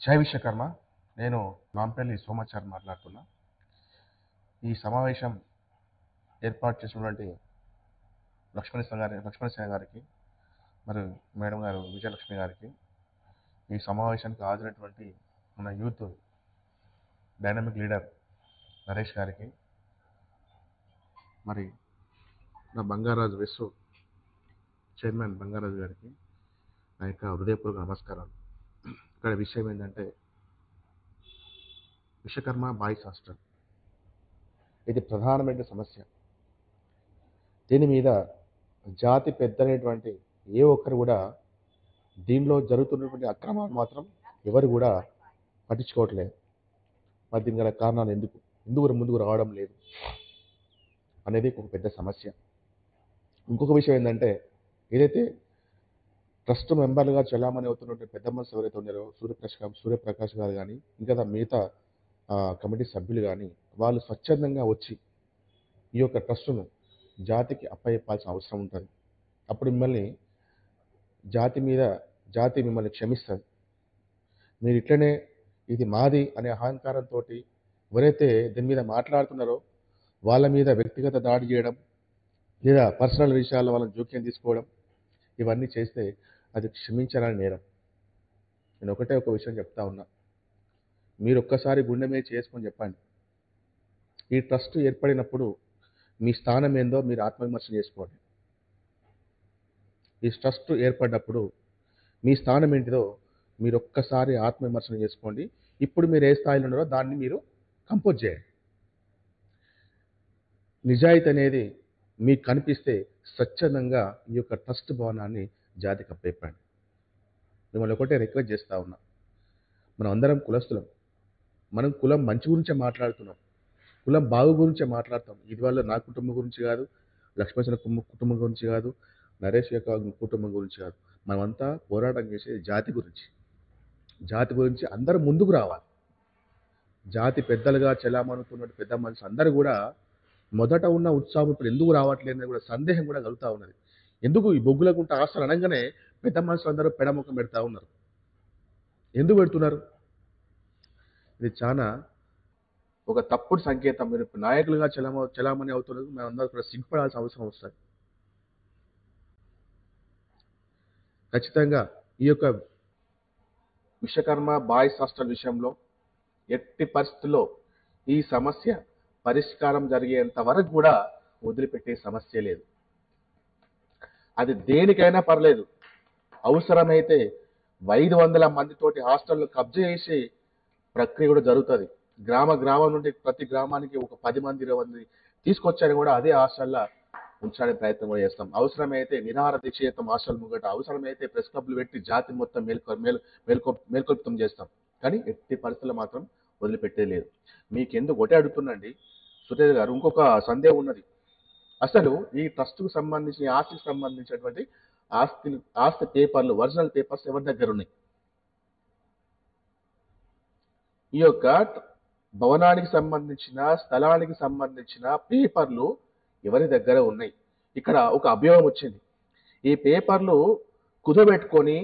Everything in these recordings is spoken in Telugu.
జై విశ్వకర్మ. నేను నాంపల్లి సోమాచారి మాట్లాడుతున్నా. ఈ సమావేశం ఏర్పాటు చేసినటువంటి లక్ష్మణసేన గారికి మరియు మేడం గారు విజయలక్ష్మి గారికి, ఈ సమావేశానికి హాజరైనటువంటి మన యూత్ డైనమిక్ లీడర్ నరేష్ గారికి, మరి నా బంగారాజు వెస్సు చైర్మన్ బంగారాజు గారికి నా యొక్క హృదయపూర్వక నమస్కారాలు. ఇక్కడ విషయం ఏంటంటే, విశ్వకర్మ బాయ్స్ హాస్టల్ ఇది ప్రధానమైన సమస్య. దీని మీద జాతి పెద్దనేటువంటి ఏ ఒక్కరు కూడా దీనిలో జరుగుతున్నటువంటి అక్రమాలు మాత్రం ఎవరు కూడా పట్టించుకోవట్లేదు. మరి దీని గల కారణాలు ఎందుకు ముందుకు రావడం లేదు అనేది ఒక పెద్ద సమస్య. ఇంకొక విషయం ఏంటంటే, ఏదైతే ట్రస్ట్ మెంబర్లుగా చలామణి అవుతున్నటువంటి పెద్ద మనసు ఎవరైతే ఉన్నారో సూర్యప్రకాష్ గారు కానీ, ఇంకా మిగతా కమిటీ సభ్యులు కానీ, వాళ్ళు స్వచ్ఛందంగా వచ్చి ఈ యొక్క ట్రస్టును జాతికి అప్పచెప్పాల్సిన అవసరం ఉంటుంది. అప్పుడు జాతి మిమ్మల్ని క్షమిస్తుంది. మీరు ఇట్లనే ఇది మాది అనే అహంకారంతో ఎవరైతే దీని మీద మాట్లాడుతున్నారో వాళ్ళ మీద వ్యక్తిగత దాడి చేయడం, లేదా పర్సనల్ విషయాల్లో వాళ్ళని జోక్యం తీసుకోవడం, ఇవన్నీ చేస్తే అది క్షమించాలని నేరం. నేను ఒక విషయం చెప్తా ఉన్నా, మీరు ఒక్కసారి గుండె మీద చేసుకొని చెప్పండి. ఈ ట్రస్ట్ ఏర్పడినప్పుడు మీ స్థానం ఏందో మీరు ఆత్మవిమర్శ చేసుకోండి. ఈ ట్రస్ట్ ఏర్పడినప్పుడు మీ స్థానం ఏంటిదో మీరు ఒక్కసారి ఆత్మవిమర్శన చేసుకోండి. ఇప్పుడు మీరు ఏ స్థాయిలో ఉన్నారో దాన్ని మీరు కంపోజ్ చేయండి. నిజాయితీ అనేది మీకు కనిపిస్తే స్వచ్ఛందంగా ఈ యొక్క ట్రస్ట్ భవనాన్ని జాతికి అప్పచెప్పండి. మిమ్మల్ని ఒకటే రిక్వెస్ట్ చేస్తూ ఉన్నా, మనం అందరం కులస్తులం. మనం కులం మంచి గురించే మాట్లాడుతున్నాం, కులం బాగు గురించే మాట్లాడతాం. ఇది వల్ల నా కుటుంబం గురించి కాదు, లక్ష్మణ కుటుంబం గురించి కాదు, నరేష్ యొక్క కుటుంబం గురించి కాదు. మనమంతా పోరాటం చేసే జాతి గురించి అందరూ ముందుకు రావాలి. జాతి పెద్దలుగా చెలామణుతున్న పెద్ద మనుషులు అందరూ కూడా మొదట ఉన్న ఉత్సాహం ఇప్పుడు ఎందుకు రావట్లేదని కూడా సందేహం కూడా కలుగుతూ ఉన్నది. ఎందుకు ఈ బొగ్గులకుంట ఆస్తులు అనగానే పెద్ద మనుషులు అందరూ పెడముఖం పెడతా ఉన్నారు? ఎందుకు పెడుతున్నారు? ఇది చాలా ఒక తప్పుడు సంకేతం. మీరు నాయకులుగా చలామణి అవుతున్నారు, మేము అందరూ కూడా సిగ్గుపడాల్సిన అవసరం వస్తుంది. ఖచ్చితంగా ఈ యొక్క విశ్వకర్మ బాయ్స్ హాస్టల్ విషయంలో ఎట్టి పరిస్థితుల్లో ఈ సమస్య పరిష్కారం జరిగేంత వరకు కూడా వదిలిపెట్టే సమస్య లేదు. అది దేనికైనా పర్లేదు, అవసరమైతే 500 మందితోటి హాస్టల్లో కబ్జా చేసే ప్రక్రియ కూడా జరుగుతుంది. గ్రామం నుండి ప్రతి గ్రామానికి ఒక 10 మంది 20 మంది తీసుకొచ్చారని కూడా అదే హాస్టల్లో ఉంచడానికి ప్రయత్నం కూడా చేస్తాం. అవసరమైతే నిరాహార దీక్ష చేస్తాం హాస్టల్ ముంగట, అవసరమైతే ప్రెస్ క్లబ్లు పెట్టి జాతి మొత్తం మేల్కొల్పుతం చేస్తాం. కానీ ఎట్టి పరిస్థితుల్లో మాత్రం వదిలిపెట్టే లేదు. మీకెందుకు ఒకటే అడుగుతుందండి సురేష్ గారు, ఇంకొక సందేహం ఉన్నది. అసలు ఈ ట్రస్ట్కు సంబంధించిన ఆస్తికి సంబంధించినటువంటి ఆస్తి పేపర్లు, ఒరిజినల్ పేపర్స్ ఎవరి దగ్గర ఉన్నాయి? ఈ యొక్క భవనానికి సంబంధించిన, స్థలానికి సంబంధించిన పేపర్లు ఎవరి దగ్గర ఉన్నాయి? ఇక్కడ ఒక అభియోగం వచ్చింది. ఈ పేపర్లు కుదబెట్టుకొని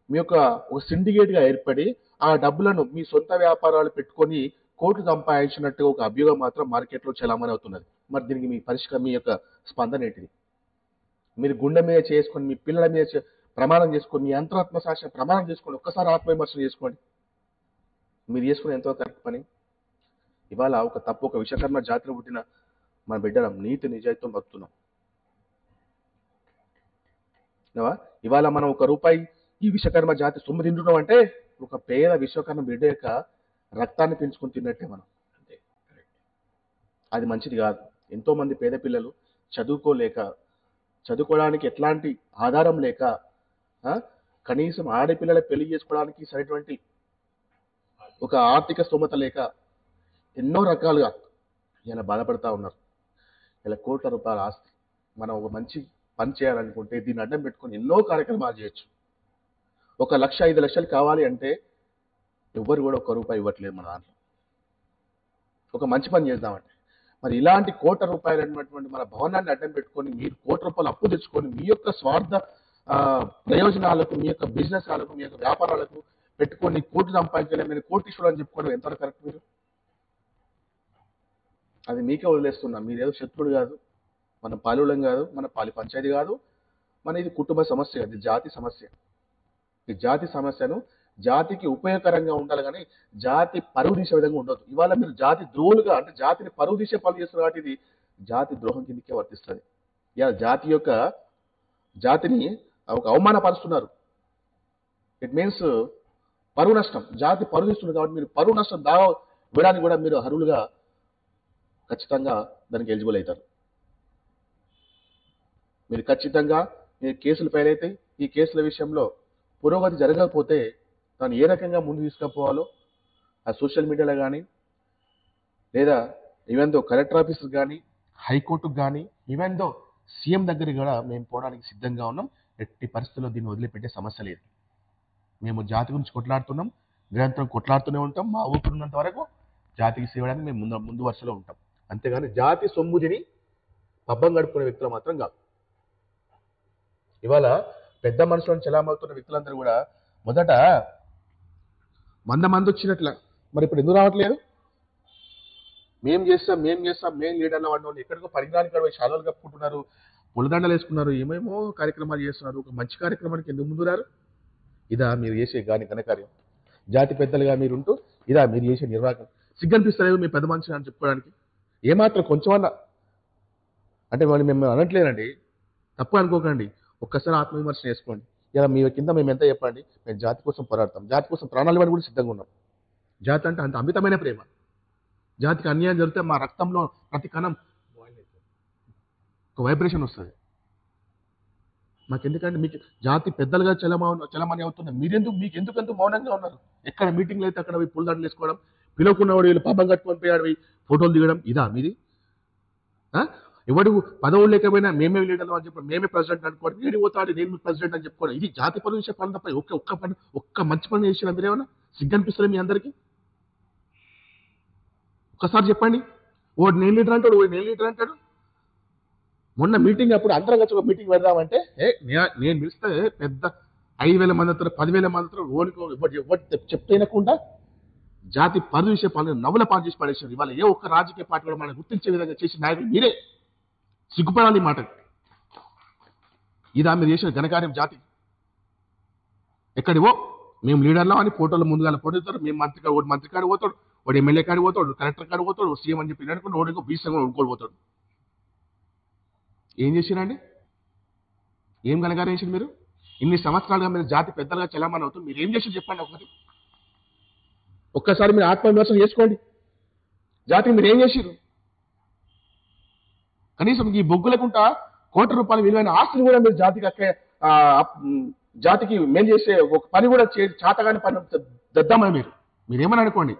మీ యొక్క ఒక సిండికేట్గా ఏర్పడి ఆ డబ్బులను మీ సొంత వ్యాపారాలు పెట్టుకొని కోట్లు సంపాదించినట్టుగా ఒక అభియోగం మాత్రం మార్కెట్లో చలామణి అవుతున్నది. మరి దీనికి మీ యొక్క స్పందన ఏంటిది? మీరు గుండె మీద చేసుకొని, మీ పిల్లల మీద ప్రమాణం చేసుకొని, మీ అంతరాత్మ సాక్షి ప్రమాణం చేసుకొని ఒక్కసారి ఆత్మవిమర్శన చేసుకోండి. మీరు చేసుకుని ఎంతో కరెక్ట్ పని. ఇవాళ ఒక విశ్వకర్మ జాతిలో పుట్టిన మన బిడ్డలం నీతి నిజాయితీతో బతుకుతున్నాం. ఇవాళ మనం ₹1 ఈ విశ్వకర్మ జాతి సొమ్ము తింటున్నాం అంటే ఒక పేద విశ్వకర్మ బిడ్డ యొక్క రక్తాన్ని పెంచుకొని తిన్నట్టే మనం. అంతే, అది మంచిది కాదు. ఎంతో మంది పేద పిల్లలు చదువుకోవడానికి ఎట్లాంటి ఆధారం లేక, కనీసం ఆడపిల్లల పెళ్లి చేసుకోవడానికి సరైనటువంటి ఒక ఆర్థిక స్తోమత లేక ఎన్నో రకాలుగా ఇలా బాధపడతా ఉన్నారు. ఇలా కోట్ల రూపాయల ఆస్తి. మనం ఒక మంచి పని చేయాలనుకుంటే దీన్ని అడ్డం పెట్టుకొని ఎన్నో కార్యక్రమాలు చేయొచ్చు. 1 లక్ష 5 లక్షలు కావాలి అంటే ఎవ్వరు కూడా ₹1 ఇవ్వట్లేదు మన దాంట్లో. ఒక మంచి పని చేద్దామంటే మరి ఇలాంటి కోట్ల రూపాయలు అన్నటువంటి మన భవనాన్ని అడ్డం పెట్టుకొని మీరు ₹1 అప్పు తెచ్చుకొని మీ యొక్క స్వార్థ ప్రయోజనాలకు, మీ యొక్క బిజినెస్ మీ యొక్క వ్యాపారాలకు పెట్టుకొని కోట్లు సంపాదించలే మీరు కోటీశ్వరుడు అని చెప్పుకోవడం ఎంతవరకు కరెక్ట్? మీరు అది మీకే వదిలేస్తున్నా. మీరేదో శత్రుడు కాదు, మన పాలులం కాదు, మన పాలి పంచాయతీ కాదు, మన ఇది కుటుంబ సమస్య, ఇది జాతి సమస్య. ఈ జాతి సమస్యను జాతికి ఉపయోగకరంగా ఉండాలి కానీ జాతి పరువు తీసే విధంగా ఉండదు. ఇవాళ మీరు జాతి ద్రోహులుగా అంటే జాతిని పరువు తీసే పనులు చేస్తున్నారు కాబట్టి ఇది జాతి ద్రోహం కిందకే వర్తిస్తుంది. ఇలా జాతిని ఒక అవమానపరుస్తున్నారు. ఇట్ మీన్స్ పరువు నష్టం. జాతి పరువు తీస్తున్నారు కాబట్టి మీరు పరువు నష్టం దావా ఇవ్వడానికి కూడా మీరు అర్హులుగా ఖచ్చితంగా దానికి ఎలిజిబుల్ అవుతారు. మీరు ఖచ్చితంగా మీరు కేసులు ఫైల్ అయితే ఈ కేసుల విషయంలో పురోగతి జరగకపోతే దాన్ని ఏ రకంగా ముందు తీసుకుపోవాలో ఆ సోషల్ మీడియాలో కానీ లేదా ఈవెన్ దో కలెక్టర్ ఆఫీసర్ కానీ హైకోర్టుకు కానీ ఈవెన్ దో సీఎం దగ్గరికి కూడా మేము పోవడానికి సిద్ధంగా ఉన్నాం. ఎట్టి పరిస్థితుల్లో దీన్ని వదిలిపెట్టే సమస్య లేదు. మేము జాతి గురించి కొట్లాడుతున్నాం, నిరంతరం కొట్లాడుతూనే ఉంటాం. మా ఊపిరినంత వరకు జాతికి సేవడానికి మేము ముందు వరుసలో ఉంటాం. అంతేగాని జాతి సొమ్ముదిని పబ్బం గడుపుకునే వ్యక్తులు మాత్రం కాదు. ఇవాళ పెద్ద మనుషులను చెలామవుతున్న వ్యక్తులందరూ కూడా మొదట 100 మంది వచ్చినట్ల మరి ఇప్పుడు ఎందుకు రావట్లేదు? మేం చేస్తాం మేము లీడర్ల వాడిని ఎక్కడికో పరిజ్ఞానికి పోయి శాలువాలు కప్పుకుంటున్నారు, పులదండలు వేసుకున్నారు, ఏమేమో కార్యక్రమాలు చేస్తున్నారు. ఒక మంచి కార్యక్రమానికి ఎందుకు ముందు రారు? ఇదా మీరు చేసే ఘనకార్యం? జాతి పెద్దలుగా మీరుంటూ ఇదా మీరు చేసే నిర్వాహకం? సిగ్గనిపిస్తలేదు మీ పెద్ద మనిషి అని చెప్పుకోవడానికి? ఏమాత్రం కొంచెమన్నా అంటే వాళ్ళు మేము అనట్లేనండి, తప్పు అనుకోకండి. ఒక్కసారి ఆత్మవిమర్శన చేసుకోండి. ఇలా మీ కింద మేము ఎంత చెప్పండి, మేము జాతి కోసం పోరాడతాం, జాతి కోసం ప్రాణాలు ఇవ్వడానికి కూడా సిద్ధంగా ఉన్నాం. జాతి అంటే అంత అమితమైన ప్రేమ. జాతికి అన్యాయం జరిగితే మా రక్తంలో ప్రతి కణం ఒక వైబ్రేషన్ వస్తుంది. మాకెందుకంటే మీకు జాతి పెద్దలుగా చలమని అవుతున్నారు. మీకు ఎందుకంత మౌనంగా ఉన్నారు? ఎక్కడ మీటింగ్లు అయితే అక్కడ పోయి పుల్లదండలు వేసుకోవడం, పిలువకున్నవాడు వీళ్ళు పాపం కట్టుకొని పోయాడు ఫోటోలు దిగడం, ఇదా మీది? ఎవడు పదవులు లేకపోయినా మేమే లీడర్లు అని చెప్పి మేమే ప్రెసిడెంట్ అనుకోవడం, వీడి పోతాడు నేను ప్రెసిడెంట్ అని చెప్పుకోవడం, ఇది జాతి పనులు చేసే పనులు తప్ప ఒక్క మంచి పని చేసిన మీరేమన్నా సిగ్గనిపిస్తుంది మీ అందరికీ? ఒక్కసారి చెప్పండి. ఓడు నేను లీడర్ అంటాడు. మొన్న మీటింగ్ అప్పుడు అందరం కలిసి ఒక మీటింగ్ పెడదామంటే నేను పిలిస్తే పెద్ద 5,000 మంది అవుతారు, 10,000 మంది అవుతారు. ఓడికి చెప్తేనకుండా జాతి పరువు చేసే పనులు నవ్వుల పాలు చేసి పడేసారు. ఇవాళ ఏ ఒక్క రాజకీయ పార్టీ కూడా మనం గుర్తించే విధంగా చేసిన నాయకులు మీరే. సిగ్గుపడాలి మాట. ఇదా మీరు చేసిన ఘనకార్యం జాతి? ఎక్కడివో మేము లీడర్లో అని ఫోటోలు ముందుగా పొడుతారు. మేము మంత్రి కాడి పోతాడు, వాడు ఎమ్మెల్యే కాడి పోతాడు, కలెక్టర్ కాడి పోతాడు, సీఎం అని చెప్పి అనుకుంటే ఓడికో బీసంగా ఓడుకోడు పోతాడు. ఏం చేసిరండి? ఏం ఘనకార్యం చేసింది మీరు? ఇన్ని సంవత్సరాలుగా మీరు జాతి పెద్దలుగా చలామణి అవుతుంది. మీరు ఏం చేసి చెప్పండి ఒక్కసారి మీరు ఆత్మవిమర్శన చేసుకోండి. జాతికి మీరు ఏం చేసిరు? కనీసం ఈ బొగ్గులకుంటా కోట్ల రూపాయల విలువైన ఆస్తిని కూడా మీరు జాతికి మేలు చేసే ఒక పని కూడా చేతగాని పని దద్దామని మీరేమని అనుకోండి.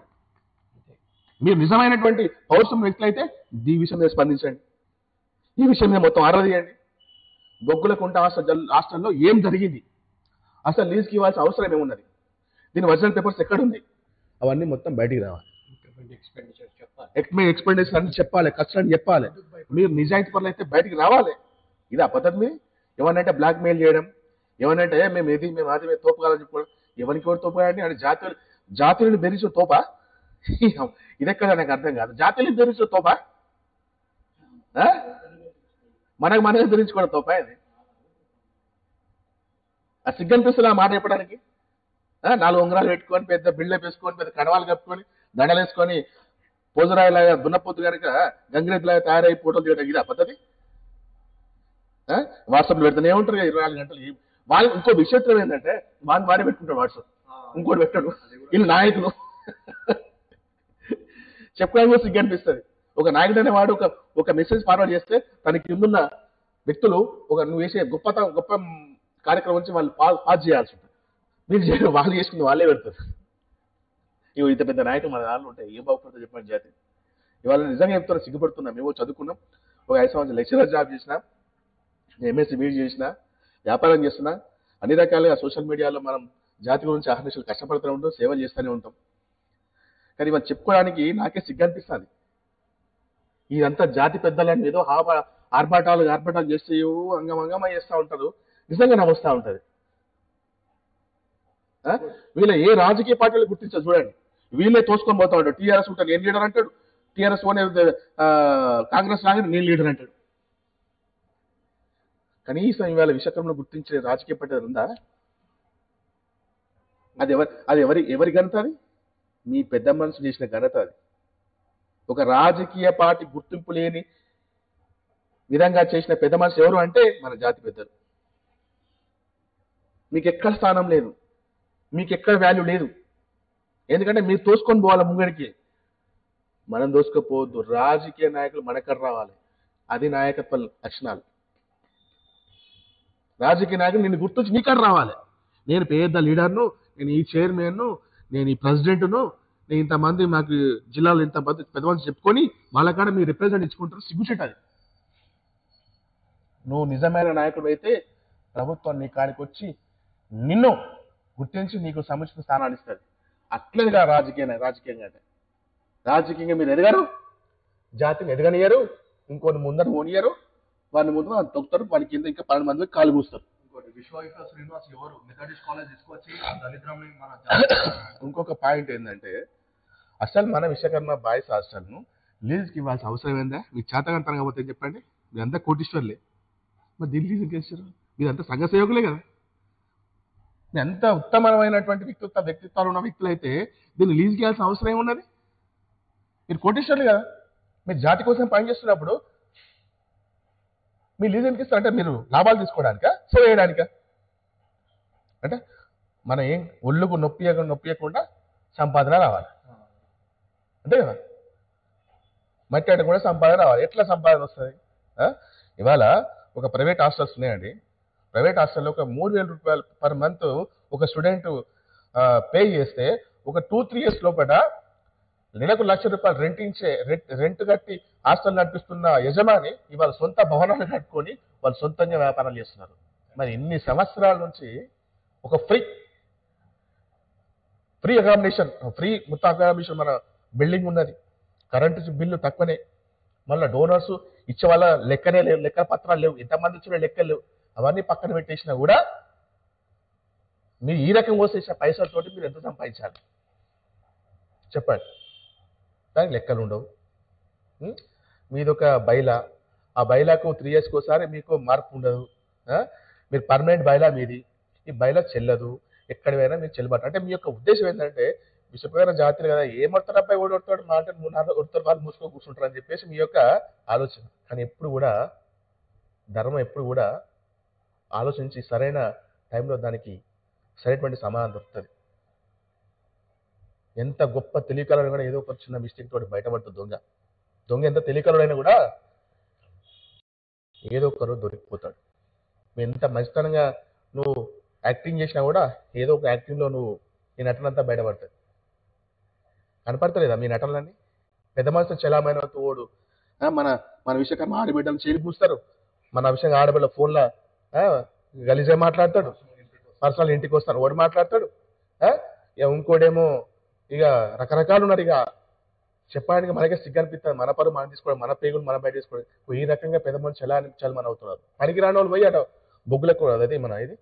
మీరు నిజమైనటువంటి పౌరుషం వ్యక్తులైతే ఈ విషయం మీద స్పందించండి. ఈ విషయం మీద మొత్తం ఆరాధించండి. బొగ్గులకుంట హాస్టల్లో ఏం జరిగింది, అసలు లీజ్కి ఇవ్వాల్సిన అవసరం ఏమున్నది, దీని ఒరిజినల్ పేపర్స్ ఎక్కడుంది, అవన్నీ మొత్తం బయటికి రావాలి. ఎక్స్పెండిచర్ అని చెప్పాలి, ఖర్చులని చెప్పాలి. మీరు నిజాయితీ పనులు అయితే బయటికి రావాలి. ఇది ఆ పద్ధతి. మీరు ఎవరినంటే బ్లాక్ మెయిల్ చేయడం, ఎవరినంటే మేము అది తోపుగాలని చెప్పుకోవడం. ఎవరికి ఎవరు తోపుగాయండి? అంటే జాతులను బెదిరించే తోపా? ఇదెక్కడ నాకు అర్థం కాదు. జాతులను బెదిరించే తోపా? మనమే బెదిరించుకోవడం తోపా? ఇది ఆ సిగ్గనిపిస్తుంది ఆ మాట చెప్పడానికి. 4 ఉంగరాలు పెట్టుకొని పెద్ద బిల్డప్ వేసుకొని పెద్ద కడవాలు కప్పుకొని దండలు వేసుకొని పోజురాయిలాగా దున్నపోతు కనుక గంగిరెద్దులాగా తయారై ఫోటోలు తీయడం ఇది ఆ పద్ధతి? వాట్సాప్లో పెడుతూనే ఉంటారు 24 గంటలు. వాళ్ళు ఇంకో విషయం ఏంటంటే వాడే పెట్టుకుంటాడు వాట్సాప్, ఇంకోటి పెట్టాడు. వీళ్ళు నాయకులు చెప్పుకోవడానికి సిగ్గు అనిపిస్తుంది. ఒక నాయకుడు అనేవాడు ఒక మెసేజ్ ఫార్వర్డ్ చేస్తే తనకి కిందున్న వ్యక్తులు నువ్వు వేసే గొప్ప కార్యక్రమం నుంచి వాళ్ళు పాస్ చేయాల్సి ఉంటుంది. మీరు చేయడం, వాళ్ళు చేసుకుంది వాళ్ళే పెడతారు. ఇంత పెద్ద నాయకులు మన దాంట్లో ఉంటాయి, ఏం బాగుపడుతుంది చెప్పండి జాతి? ఇవాళ నిజంగా చెప్తున్నా, సిగ్గుపడుతున్నాం. మేము చదువుకున్నాం, ఒక 5 సంవత్సరాలు లెక్చరర్ జాబ్ చేసినా, ఎంఎస్సీ బీఈడీ చేసినా, వ్యాపారం చేస్తున్నా, అన్ని రకాలుగా సోషల్ మీడియాలో మనం జాతి గురించి అహర్నిశలు కష్టపడుతూనే ఉంటాం, సేవలు చేస్తూనే ఉంటాం. కానీ ఇవాళ చెప్పుకోవడానికి నాకే సిగ్గు అనిపిస్తుంది. ఇదంతా జాతి పెద్దలని ఏదో ఆర్భాటాలు చేస్తే అంగమంగమ చేస్తూ ఉంటారు. నిజంగా నవ్వుస్తూ ఉంటుంది. వీళ్ళ ఏ రాజకీయ పార్టీలు గుర్తించారు చూడండి. వీళ్ళే తోసుకొని పోతా ఉంటాడు. టీఆర్ఎస్ ఉంటాడు నేను లీడర్ అంటాడు, టీఆర్ఎస్ ఓనే కాంగ్రెస్ లాగా నేను లీడర్ అంటాడు. కనీసం ఇవాళ విశాఖలో గుర్తించే రాజకీయ పార్టీ ఉందా? అది ఎవరి ఘనత? అది మీ పెద్ద మనసు చేసిన ఘనత. అది ఒక రాజకీయ పార్టీ గుర్తింపు లేని విధంగా చేసిన పెద్ద మనసు ఎవరు అంటే మన జాతి పెద్దలు. మీకు ఎక్కడ స్థానం లేదు, మీకు ఎక్కడ వాల్యూ లేదు. ఎందుకంటే మీరు తోసుకొని పోవాలి ముంగడికి. మనం దోసుకపోవద్దు. రాజకీయ నాయకులు మనకడ రావాలి. అది నాయకత్వ లక్షణాలు. రాజకీయ నాయకులు నిన్ను గుర్తించి నీకడ రావాలి. నేను పెద్ద లీడర్ను, నేను ఈ చైర్మన్ను, నేను ఈ ప్రెసిడెంట్ను, నేను ఇంతమంది మాకు జిల్లాలో ఇంతమంది పెద్ద మనిషి చెప్పుకొని వాళ్ళ కాడ మీరు రిప్రజెంట్ ఇచ్చుకుంటారు. సిగ్గుచేట అది. నువ్వు నిజమైన నాయకుడు అయితే ప్రభుత్వం నీ కాడికి వచ్చి నిన్ను గుర్తించి నీకు సముచిత స్థానాలు ఇస్తుంది. అట్లేదుగా రాజకీయంగా అంటే రాజకీయంగా మీరు ఎదగరు, జాతిని ఎదగనియరు, ఇంకొని ముందర పోనీయరు, వాడిని ముందు తొక్కుతారు, వాడి కింద ఇంకా 12 మంది కాలు కూస్తారు. ఇంకొక పాయింట్ ఏంటంటే అసలు మన విశ్వకర్మ బాయ్స్ హాస్టల్ను లీజ్కి ఇవ్వాల్సిన అవసరం ఏందా? మీకు చేతకంతరంగా పోతే చెప్పండి. మీరంతా కోటీశ్వర్లే, మరి దీన్ని లీజుకి వేసారు. మీరంతా సంఘ సేవకులే కదా. ఎంత ఉత్తమమైనటువంటి వ్యక్తిత్వాలు ఉన్న వ్యక్తులు అయితే దీన్ని లీజుకి ఇవ్వాల్సిన అవసరం ఏమున్నది? మీరు కోటీశ్వర్లు కదా. మీరు జాతి కోసం పనిచేస్తున్నప్పుడు మీ లీజ్ ఎందుకు ఇస్తారు? అంటే మీరు లాభాలు తీసుకోవడానికా, సేవ చేయడానికా? అంటే మనం ఏం ఒళ్ళుకు నొప్పియకుండా సంపాదన రావాలి, అంతే కదా. మట్టి అంటే కూడా సంపాదన రావాలి. ఎట్లా సంపాదన వస్తుంది? ఇవాళ ఒక ప్రైవేట్ హాస్టల్స్ ఉన్నాయండి. ప్రైవేట్ హాస్టల్లో ఒక 3,000 రూపాయలు పర్ మంత్ ఒక స్టూడెంట్ పే చేస్తే ఒక 2-3 years లోపల నెలకు ₹1,00,000 రెంట్ కట్టి హాస్టల్ నడిపిస్తున్న యజమాని ఇవాళ సొంత భవనాలు కట్టుకొని వాళ్ళు సొంతంగా వ్యాపారాలు చేస్తున్నారు. మరి ఇన్ని సంవత్సరాల నుంచి ఒక ఫ్రీ అకామిడేషన్, మొత్తం అకామిడేషన్ మన బిల్డింగ్ ఉన్నది. కరెంటు బిల్లు తక్కువనే. మళ్ళీ డోనర్స్ ఇచ్చే వాళ్ళ లెక్కనే లేవు, లెక్క పత్రాలు లేవు, ఎంతమంది ఇచ్చిన లెక్కలు లేవు. అవన్నీ పక్కన పెట్టేసినా కూడా మీరు ఈ రకం పోసేసిన పైసలతోటి మీరు ఎంత సంపాదించాలి చెప్పండి? దానికి లెక్కలు ఉండవు. మీదొక బైలా, ఆ బైలాకు 3 years ఒకసారి మీకు మార్పు ఉండదు. మీరు పర్మనెంట్ బైలా మీది, ఈ బైలా చెల్లదు. ఎక్కడి పోయినా మీరు చెల్లుబాటు. అంటే మీ యొక్క ఉద్దేశం ఏంటంటే విశ్వకర్మ జాతీయులు కదా, ఏమడతారు అబ్బాయి ఓడొడతాడు, మాట 3-4 కొడతారు, వాళ్ళు మూసుకో కూర్చుంటారు అని చెప్పేసి మీ యొక్క ఆలోచన. కానీ ఎప్పుడు కూడా ధర్మం ఎప్పుడు కూడా ఆలోచించి సరైన టైంలో దానికి సరైనటువంటి సమాధానం దొరుకుతుంది. ఎంత గొప్ప తెలియకలను కూడా ఏదో ఒక చిన్న మిస్టేక్ తోటి బయటపడుతుంది. దొంగ ఎంత తెలియకలైనా కూడా ఏదో ఒకరు దొరికిపోతాడు. నువ్వు ఎంత మంచితనంగా నువ్వు యాక్టింగ్ చేసినా కూడా ఏదో ఒక యాక్టింగ్లో నీ నటనంతా బయటపడుతుంది. కనపడతలేదా మీ నటనలన్నీ? పెద్ద మనసు చలామైన తోడు మన విషయకర్మ ఆడబిడ్డలు చేలి పూస్తారు. మన విషయంగా ఆడబిడ్డ ఫోన్లో గలీజే మాట్లాడతాడు, పర్సనల్ ఇంటికి వస్తాడు ఓడి మాట్లాడతాడు. ఇంకోడేమో ఇక రకరకాలు ఉన్నారు. ఇక చెప్పడానికి మనకే సిగ్గు అనిపిస్తుంది. మన పరువు మనం తీసుకోవడం, మన పేగులు మనం బయట తీసుకోవడం. ఈ రకంగా పెద్ద మనిషి చలమని అవుతున్నారు. పనికి రాని వాళ్ళు పోయి అట బొగ్గులకు అదే మన ఇది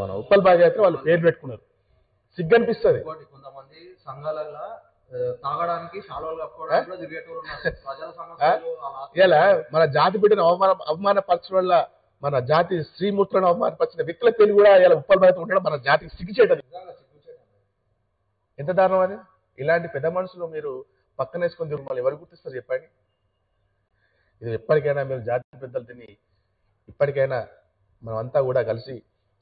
మన ఉప్పల్ బాగా అయితే వాళ్ళు పేరు పెట్టుకున్నారు. సిగ్గు అనిపిస్తుంది. కొంతమంది సంఘాలలో తాగడానికి ఇలా మన జాతి బిడ్డను అవమానపరచడం వల్ల మన జాతి శ్రీమూర్తులను అవమానపరిచిన వ్యక్తుల పేరు కూడా ఇలా ఉప్పల్ బాగా ఉండడం మన జాతికి సిగ్గుచేటది. ఎంత దారుణం అది. ఇలాంటి పెద్ద మనుషులు మీరు పక్కన వేసుకొని తిరుగుమని ఎవరు గుర్తిస్తారు చెప్పండి? ఇది ఎప్పటికైనా మీరు జాతి పెద్దలు తిని ఇప్పటికైనా మనం అంతా కూడా కలిసి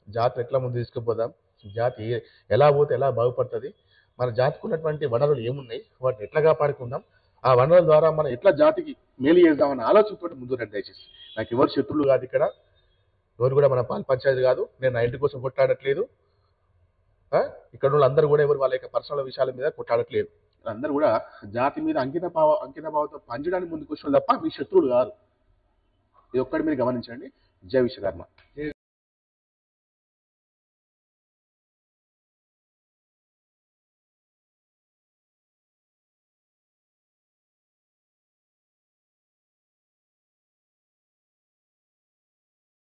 జాతి ఎట్లా ముందు తీసుకుపోదాం, జాతి ఎలా పోతే ఎలా బాగుపడుతుంది, మన జాతికి ఉన్నటువంటి వనరులు ఏమున్నాయి వాటిని ఎట్లా కాపాడుకుందాం, ఆ వనరుల ద్వారా మనం ఎట్లా జాతికి మేలు చేద్దామన్న ఆలోచనతో ముందు రండి. దయచేసి నాకు ఎవరు శత్రువులు కాదు, ఇక్కడ ఎవరు కూడా మన పాల పంచాయతీ కాదు. నేను నా ఇంటి కోసం కొట్లాడట్లేదు. ఇక్కడ వాళ్ళు అందరూ కూడా ఎవరు వాళ్ళ యొక్క పర్సనల్ విషయాల మీద కొట్లాడట్లేదు. అందరూ కూడా జాతి మీద అంకిత భావంతో పనిచేయడానికి ముందుకు వచ్చిన తప్ప మీ శత్రువులు కాదు. ఇది ఒక్కటి మీరు గమనించండి. జై విశ్వకర్మ.